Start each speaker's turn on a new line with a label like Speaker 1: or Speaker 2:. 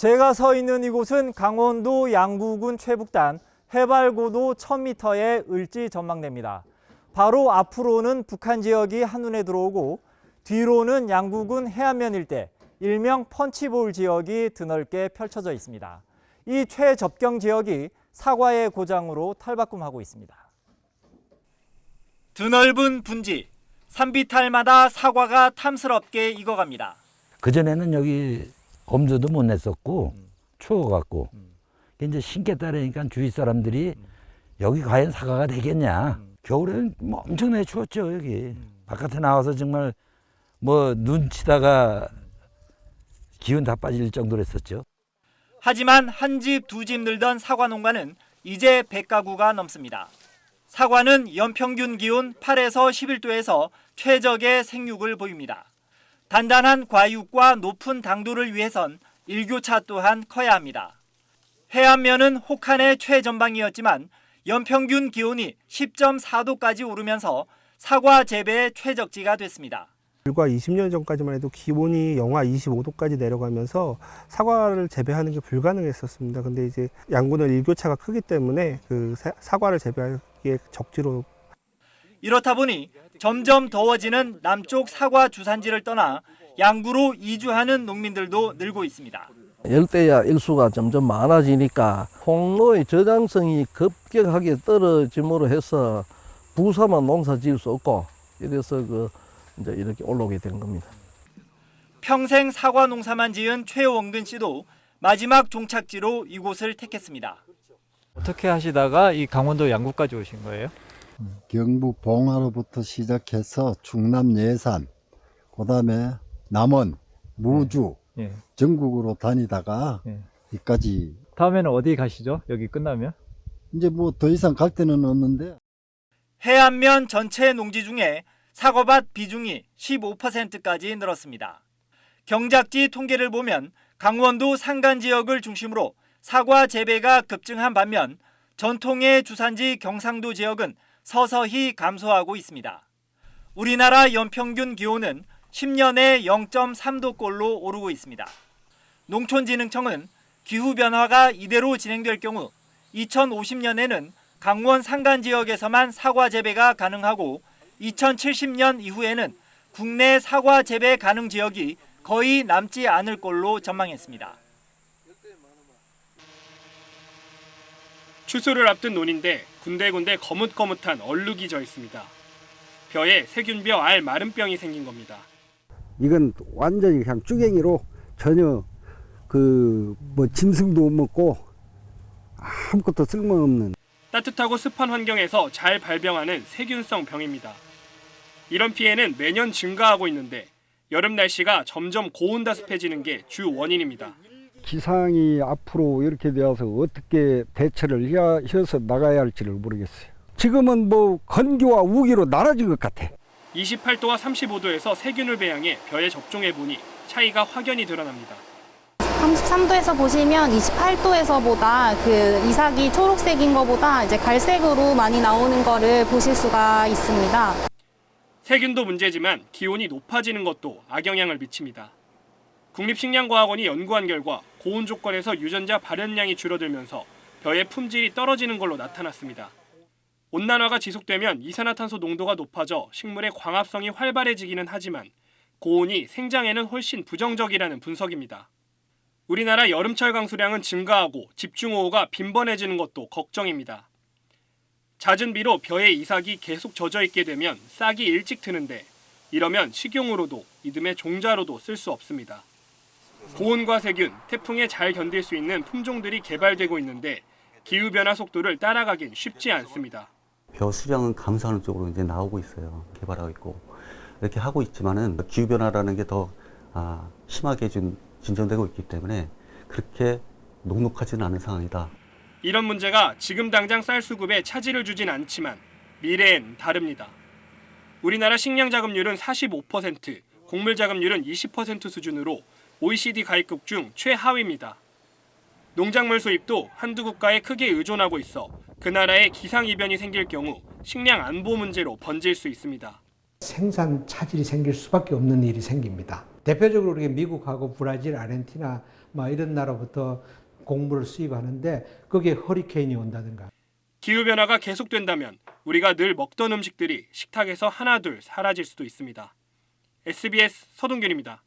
Speaker 1: 제가 서 있는 이곳은 강원도 양구군 최북단 해발고도 1000m의 을지 전망대입니다. 바로 앞으로는 북한 지역이 한눈에 들어오고 뒤로는 양구군 해안면 일대, 일명 펀치볼 지역이 드넓게 펼쳐져 있습니다. 이 최접경 지역이 사과의 고장으로 탈바꿈하고 있습니다. 드넓은 분지, 산비탈마다 사과가 탐스럽게 익어갑니다.
Speaker 2: 그전에는 여기 검도도 못 냈었고 추워갖고 이제 신께 따르니까 주위 사람들이 여기 과연 사과가 되겠냐. 겨울에는 뭐 엄청나게 추웠죠. 여기 바깥에 나와서 정말 뭐 눈 치다가 기운 다 빠질 정도로 했었죠.
Speaker 1: 하지만 한 집 두 집 늘던 사과 농가는 이제 100가구가 넘습니다. 사과는 연평균 기온 8에서 11도에서 최적의 생육을 보입니다. 단단한 과육과 높은 당도를 위해선 일교차 또한 커야 합니다. 해안면은 혹한의 최전방이었지만 연평균 기온이 10.4도까지 오르면서 사과 재배의 최적지가 됐습니다.
Speaker 3: 불과 20년 전까지만 해도 기온이 영하 25도까지 내려가면서 사과를 재배하는 게 불가능했었습니다. 근데 이제 양구는 일교차가 크기 때문에 그 사과를 재배하기에 적지로.
Speaker 1: 이렇다 보니 점점 더워지는 남쪽 사과 주산지를 떠나 양구로 이주하는 농민들도 늘고 있습니다.
Speaker 4: 열대야 일수가 점점 많아지니까 홍로의 저장성이 급격하게 떨어짐으로 해서 부사만 농사 지을 수 없고 이래서 이제 이렇게 올라오게 된 겁니다.
Speaker 1: 평생 사과 농사만 지은 최원근 씨도 마지막 종착지로 이곳을 택했습니다.
Speaker 5: 어떻게 하시다가 이 강원도 양구까지 오신 거예요?
Speaker 6: 경북 봉화로부터 시작해서 충남 예산, 그다음에 남원, 무주, 전국으로 다니다가 여기까지.
Speaker 5: 다음에는 어디 가시죠? 여기 끝나면?
Speaker 6: 이제 뭐 더 이상 갈 데는 없는데.
Speaker 1: 해안면 전체 농지 중에 사과밭 비중이 15%까지 늘었습니다. 경작지 통계를 보면 강원도 산간 지역을 중심으로 사과 재배가 급증한 반면 전통의 주산지 경상도 지역은 서서히 감소하고 있습니다. 우리나라 연평균 기온은 10년에 0.3도꼴로 오르고 있습니다. 농촌진흥청은 기후변화가 이대로 진행될 경우 2050년에는 강원 산간 지역에서만 사과 재배가 가능하고 2070년 이후에는 국내 사과 재배 가능 지역이 거의 남지 않을 걸로 전망했습니다.
Speaker 7: 추수를 앞둔 논인데 군데군데 거뭇거뭇한 얼룩이 져 있습니다. 벼에 세균벼 알 마름병이 생긴 겁니다.
Speaker 8: 이건 완전히 그냥 쭈갱이로 전혀 뭐 짐승도 못 먹고 아무것도 쓸모없는.
Speaker 7: 따뜻하고 습한 환경에서 잘 발병하는 세균성 병입니다. 이런 피해는 매년 증가하고 있는데 여름 날씨가 점점 고온다습해지는 게 주 원인입니다.
Speaker 8: 기상이 앞으로 이렇게 되어서 어떻게 대처를 해서 나가야 할지를 모르겠어요. 지금은 뭐 건기와 우기로 나눠진 것 같아.
Speaker 7: 28도와 35도에서 세균을 배양해 벼에 접종해보니 차이가 확연히 드러납니다.
Speaker 9: 33도에서 보시면 28도에서보다 그 이삭이 초록색인 것보다 이제 갈색으로 많이 나오는 거를 보실 수가 있습니다.
Speaker 7: 세균도 문제지만 기온이 높아지는 것도 악영향을 미칩니다. 국립식량과학원이 연구한 결과 고온 조건에서 유전자 발현량이 줄어들면서 벼의 품질이 떨어지는 걸로 나타났습니다. 온난화가 지속되면 이산화탄소 농도가 높아져 식물의 광합성이 활발해지기는 하지만 고온이 생장에는 훨씬 부정적이라는 분석입니다. 우리나라 여름철 강수량은 증가하고 집중호우가 빈번해지는 것도 걱정입니다. 잦은 비로 벼의 이삭이 계속 젖어 있게 되면 싹이 일찍 트는데 이러면 식용으로도 이듬해 종자로도 쓸 수 없습니다. 고온과 세균, 태풍에 잘 견딜 수 있는 품종들이 개발되고 있는데 기후변화 속도를 따라가긴 쉽지 않습니다.
Speaker 10: 벼 수량은 감소하는 쪽으로 이제 나오고 있어요. 개발하고 있고 이렇게 하고 있지만은 기후변화라는 게 더 심하게 좀 진전되고 있기 때문에 그렇게 녹록하지는 않은 상황이다.
Speaker 7: 이런 문제가 지금 당장 쌀 수급에 차질을 주진 않지만 미래엔 다릅니다. 우리나라 식량 자급률은 45%, 곡물 자급률은 20% 수준으로 OECD 가입국 중 최하위입니다. 농작물 수입도 한두 국가에 크게 의존하고 있어 그 나라에 기상이변이 생길 경우 식량 안보 문제로 번질 수 있습니다.
Speaker 11: 생산 차질이 생길 수밖에 없는 일이 생깁니다. 대표적으로 우리가 미국하고 브라질, 아르헨티나 이런 나라부터 곡물을 수입하는데 거기에 허리케인이 온다든가.
Speaker 7: 기후변화가 계속된다면 우리가 늘 먹던 음식들이 식탁에서 하나둘 사라질 수도 있습니다. SBS 서동균입니다.